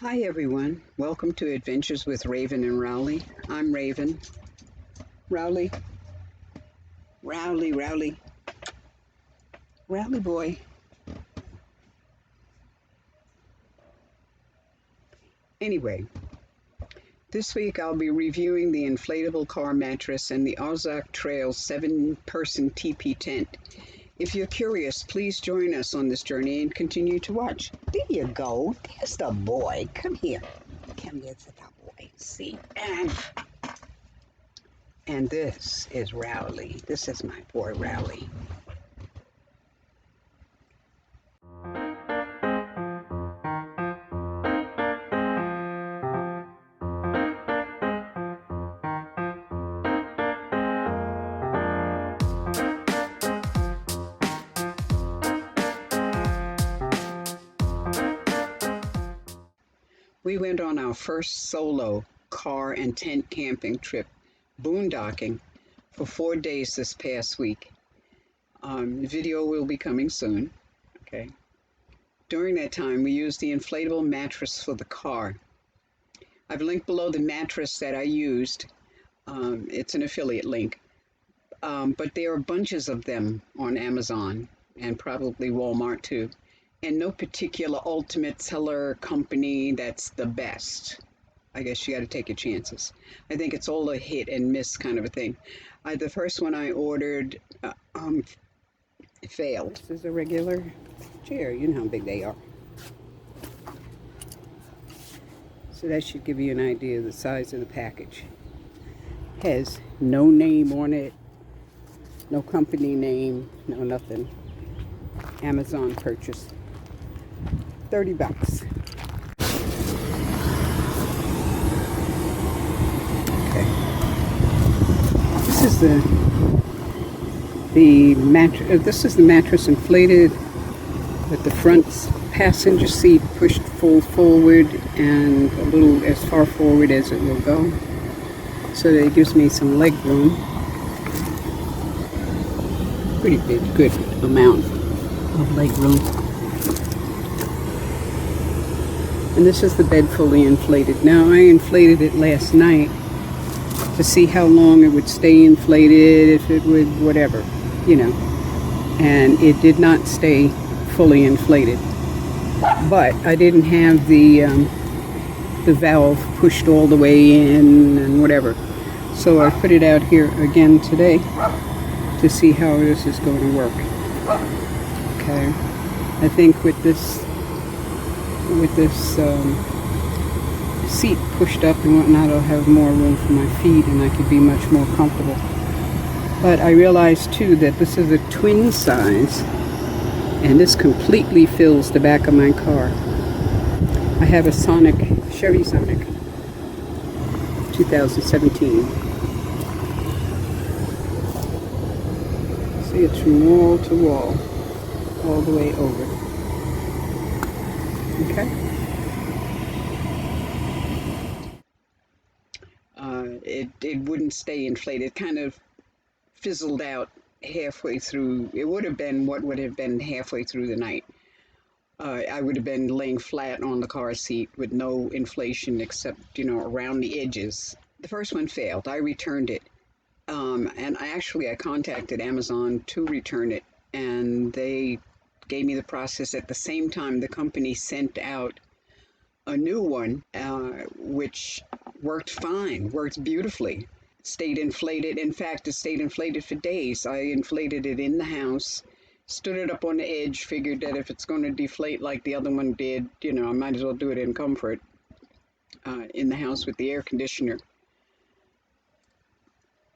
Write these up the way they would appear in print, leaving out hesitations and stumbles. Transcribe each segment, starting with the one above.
Hi everyone, welcome to Adventures with Raven and Rowley. I'm Raven. Rowley. Rowley boy. Anyway, this week I'll be reviewing the inflatable car mattress and the Ozark Trail 7-person teepee tent. If you're curious, please join us on this journey and continue to watch. There you go. There's the boy. Come here. Come here to the boy. See? And this is Rowley. This is my boy Rowley. We went on our first solo car and tent camping trip, boondocking, for 4 days this past week. Video will be coming soon. Okay. During that time, we used the inflatable mattress for the car. I've linked below the mattress that I used. It's an affiliate link. But there are bunches of them on Amazon and probably Walmart too. And no particular ultimate seller company that's the best. I guess you got to take your chances. I think it's all a hit and miss kind of a thing. The first one I ordered failed. This is a regular chair. You know how big they are. So that should give you an idea of the size of the package. Has no name on it, no company name, no nothing. Amazon purchase. $30. Okay. This is the mattress. This is the mattress inflated with the front passenger seat pushed full forward and a little as far forward as it will go. So that it gives me some leg room. Pretty big, good amount of leg room. And this is the bed fully inflated. Now I inflated it last night to see how long it would stay inflated, if it would whatever, you know. And it did not stay fully inflated. But I didn't have the valve pushed all the way in and whatever. So I put it out here again today to see how this is going to work. Okay. I think with this seat pushed up and whatnot, I'll have more room for my feet and I could be much more comfortable. But I realized too that this is a twin size and this completely fills the back of my car. I have a Chevy Sonic 2017. See, it's from wall to wall, all the way over. Okay. It wouldn't stay inflated. It kind of fizzled out halfway through. It would have been what would have been halfway through the night. I would have been laying flat on the car seat with no inflation except, you know, around the edges. The first one failed. I returned it. And I contacted Amazon to return it, and they gave me the process at the same time the company sent out a new one, which worked fine, worked beautifully. Stayed inflated. In fact, it stayed inflated for days. I inflated it in the house, stood it up on the edge, figured that if it's going to deflate like the other one did, you know, I might as well do it in comfort, in the house with the air conditioner.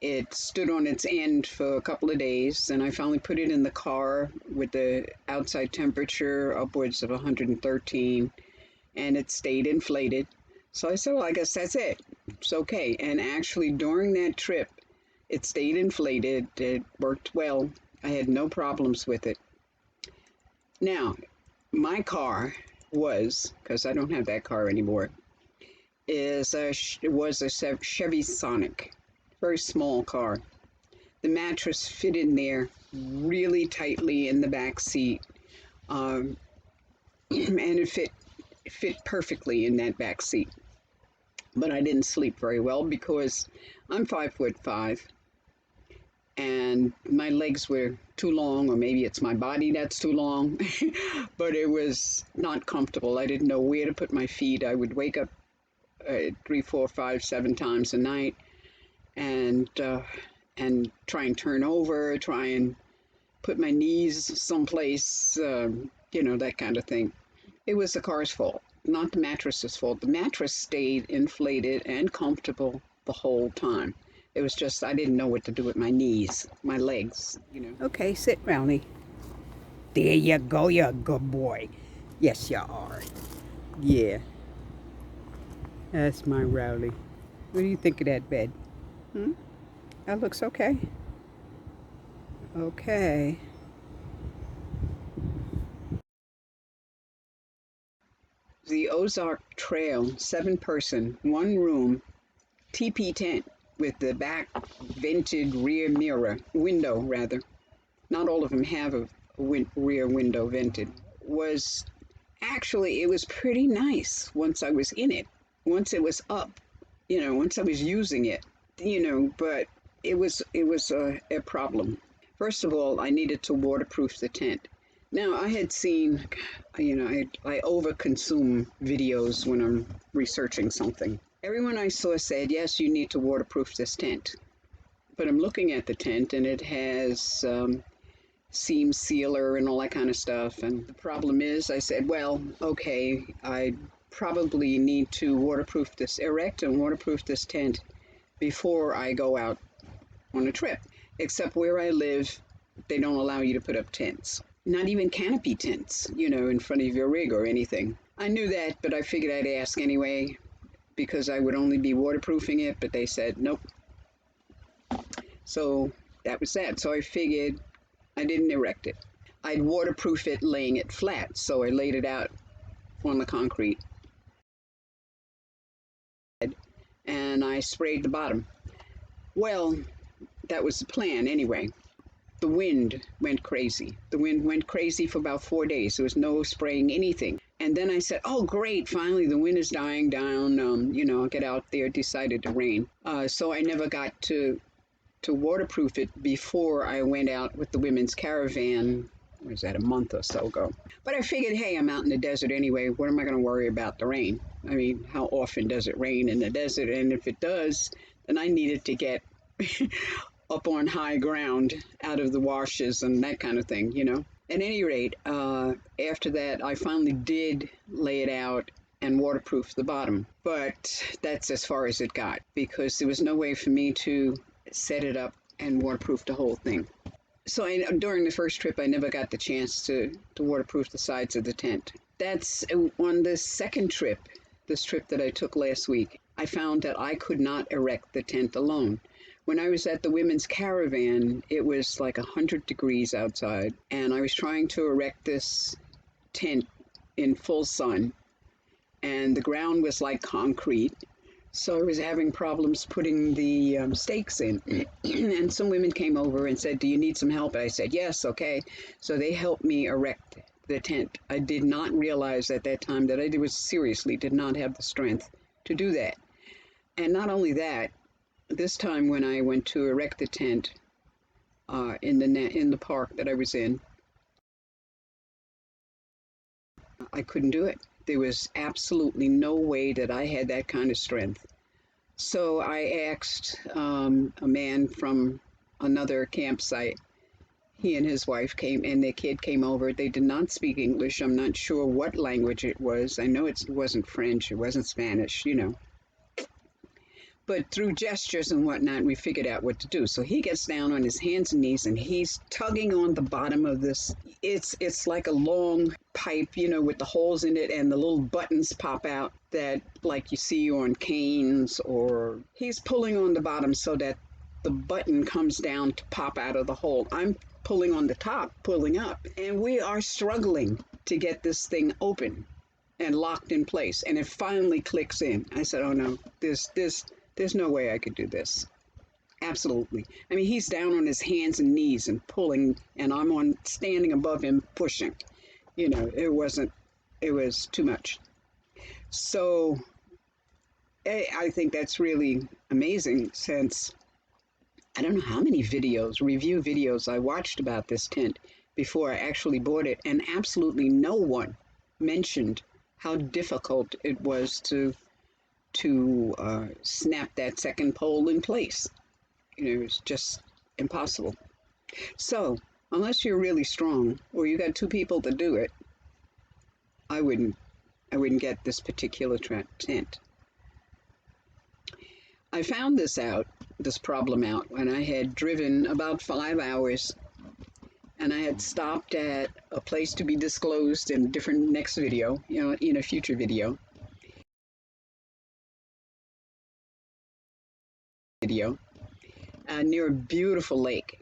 It stood on its end for a couple of days, and I finally put it in the car with the outside temperature upwards of 113, and it stayed inflated. So I said, well, I guess that's it. It's okay. And actually, during that trip, it stayed inflated. It worked well. I had no problems with it. Now, my car was, because I don't have that car anymore, was a Chevy Sonic. Very small car. The mattress fit in there really tightly in the back seat, and it fit fit perfectly in that back seat. But I didn't sleep very well because I'm 5'5" and my legs were too long, or maybe it's my body that's too long, but it was not comfortable. I didn't know where to put my feet. I would wake up 3, 4, 5, 7 times a night and try and turn over, try and put my knees someplace, that kind of thing. It was the car's fault, not the mattress's fault. The mattress stayed inflated and comfortable the whole time. It was just I didn't know what to do with my knees, my legs. Okay, sit, Rowley. There you go, you're a good boy. Yes, you are. Yeah. That's my Rowley. What do you think of that bed? That looks okay. Okay. The Ozark Trail, 7-person, 1-room, teepee tent with the back vented rear window rather. Not all of them have a rear window vented. It was pretty nice once I was in it. Once it was up, once I was using it, but it was a problem. First of all, I needed to waterproof the tent. Now, I had seen, I overconsume videos when I'm researching something. Everyone I saw said, yes, you need to waterproof this tent. But I'm looking at the tent and it has seam sealer and all that kind of stuff. And the problem is, I said, well, okay, I probably need to erect and waterproof this tent before I go out on a trip. Except where I live, they don't allow you to put up tents. Not even canopy tents, in front of your rig or anything. I knew that, but I figured I'd ask anyway because I would only be waterproofing it, but they said nope. So that was that. So I figured I didn't erect it. I'd waterproof it laying it flat, so I laid it out on the concrete. And I sprayed the bottom. Well, that was the plan anyway. The wind went crazy. The wind went crazy for about 4 days. There was no spraying anything. And then I said, oh, great, finally the wind is dying down. I'll get out there. It decided to rain. So I never got to waterproof it before I went out with the women's caravan. Was that a month or so ago? But I figured, hey, I'm out in the desert anyway. What am I going to worry about the rain? I mean, how often does it rain in the desert? And if it does, then I needed to get up on high ground out of the washes and that kind of thing. At any rate, after that, I finally did lay it out and waterproof the bottom. But that's as far as it got because there was no way for me to set it up and waterproof the whole thing. So during the first trip, I never got the chance to waterproof the sides of the tent. That's on the second trip, this trip that I took last week, I found that I could not erect the tent alone. When I was at the women's caravan, it was like 100 degrees outside, and I was trying to erect this tent in full sun, and the ground was like concrete, so I was having problems putting the stakes in. And some women came over and said, do you need some help? And I said, yes, okay. So they helped me erect the tent. I did not realize at that time that I did not have the strength to do that. And not only that, this time when I went to erect the tent in the park that I was in, I couldn't do it. There was absolutely no way that I had that kind of strength. So I asked a man from another campsite. He and his wife came, and their kid came over. They did not speak English. I'm not sure what language it was. I know it wasn't French. It wasn't Spanish, But through gestures and whatnot, we figured out what to do. So he gets down on his hands and knees, and he's tugging on the bottom of this. It's like a long pipe, with the holes in it, and the little buttons pop out that, like you see on canes, or he's pulling on the bottom so that the button comes down to pop out of the hole. I'm pulling on the top, pulling up, and we are struggling to get this thing open and locked in place. And it finally clicks in. I said, oh no, there's no way I could do this. Absolutely. I mean, he's down on his hands and knees and pulling, and I'm standing above him pushing. It was too much. So I think that's really amazing, since I don't know how many videos, review videos I watched about this tent before I actually bought it, and absolutely no one mentioned how difficult it was to snap that second pole in place. It's just impossible. So, unless you're really strong or you got two people to do it, I wouldn't get this particular tent. I found this problem out, when I had driven about 5 hours, and I had stopped at a place to be disclosed in a different next video, in a future video, near a beautiful lake,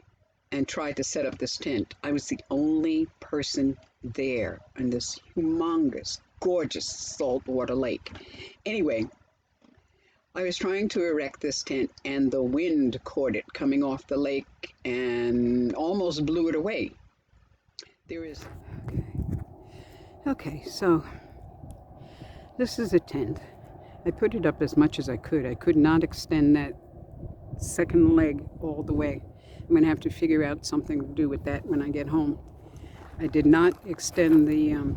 and tried to set up this tent. I was the only person there in this humongous, gorgeous saltwater lake. Anyway, I was trying to erect this tent, and the wind caught it coming off the lake and almost blew it away. There is... Okay, so this is a tent. I put it up as much as I could. I could not extend that second leg all the way. I'm going to have to figure out something to do with that when I get home. I did not extend the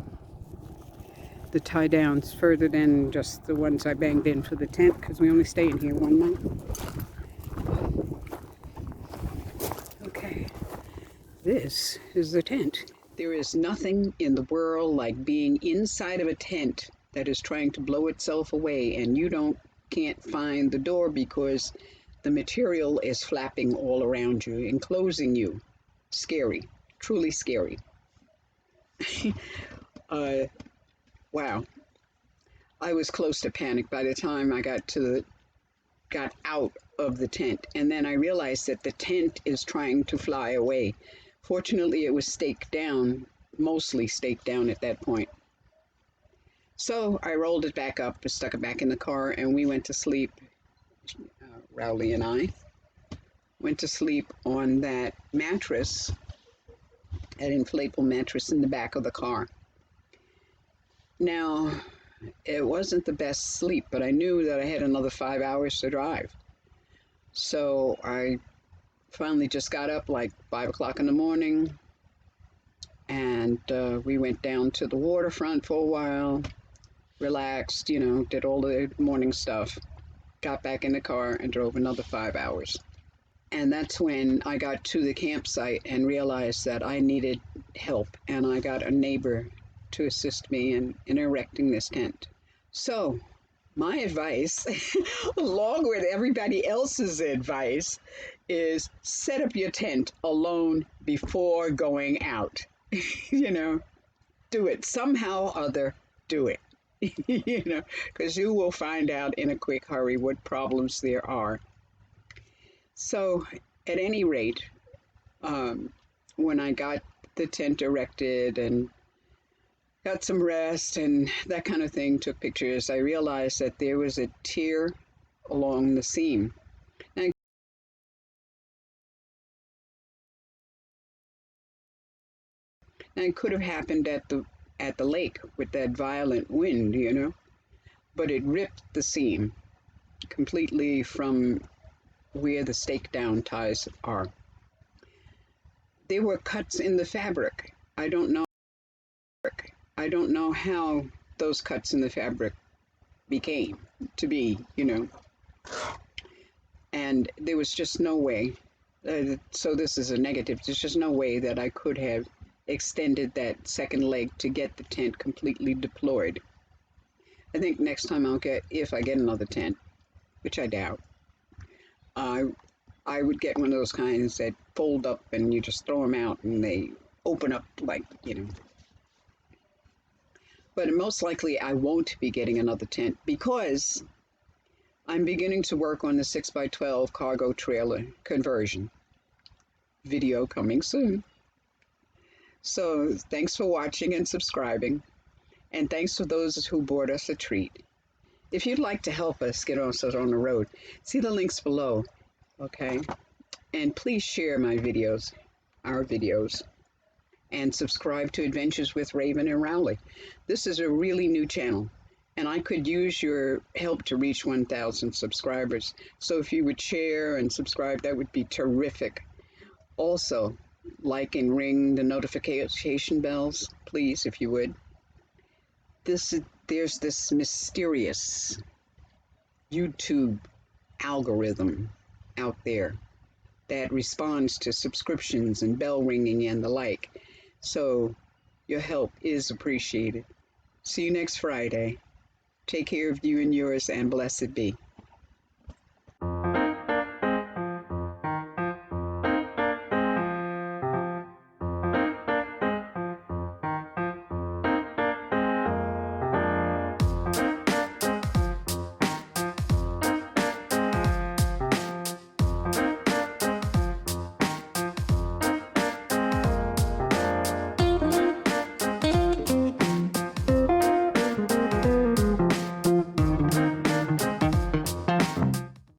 tie downs further than just the ones I banged in for the tent, because we only stay in here one night. Okay, this is the tent. There is nothing in the world like being inside of a tent that is trying to blow itself away, and you can't find the door because the material is flapping all around you, enclosing you. Scary, truly scary. Wow. I was close to panic by the time I got out of the tent, and then I realized that the tent is trying to fly away. Fortunately, it was staked down, mostly staked down at that point. So I rolled it back up, stuck it back in the car, and we went to sleep. Rowley and I went to sleep on that mattress, that inflatable mattress in the back of the car. Now, it wasn't the best sleep, but I knew that I had another 5 hours to drive. So I finally just got up like 5 o'clock in the morning, and we went down to the waterfront for a while, relaxed, did all the morning stuff, got back in the car and drove another 5 hours. And that's when I got to the campsite and realized that I needed help, and I got a neighbor to assist me in erecting this tent. So my advice, along with everybody else's advice, is set up your tent alone before going out. Do it somehow or other, do it. Because you will find out in a quick hurry what problems there are. So at any rate, when I got the tent erected and got some rest and that kind of thing, took pictures, I realized that there was a tear along the seam. And it could have happened at the lake with that violent wind, but it ripped the seam completely from where the stake down ties are. There were cuts in the fabric. I don't know how those cuts in the fabric became to be, and there was just no way. So this is a negative. There's just no way that I could have extended that second leg to get the tent completely deployed. I think next time if I get another tent, which I doubt, I would get one of those kinds that fold up and you just throw them out and they open up like, But most likely I won't be getting another tent because I'm beginning to work on the 6x12 cargo trailer conversion. Video coming soon. So thanks for watching and subscribing, and thanks for those who bought us a treat. If you'd like to help us get us on the road, see the links below, okay? And please share my videos, our videos, and subscribe to Adventures with Raven and Rowley. This is a really new channel, and I could use your help to reach 1,000 subscribers. So if you would share and subscribe, that would be terrific. Also, like and ring the notification bells, please, if you would. There's this mysterious YouTube algorithm out there that responds to subscriptions and bell ringing and the like. So your help is appreciated. See you next Friday. Take care of you and yours, and blessed be.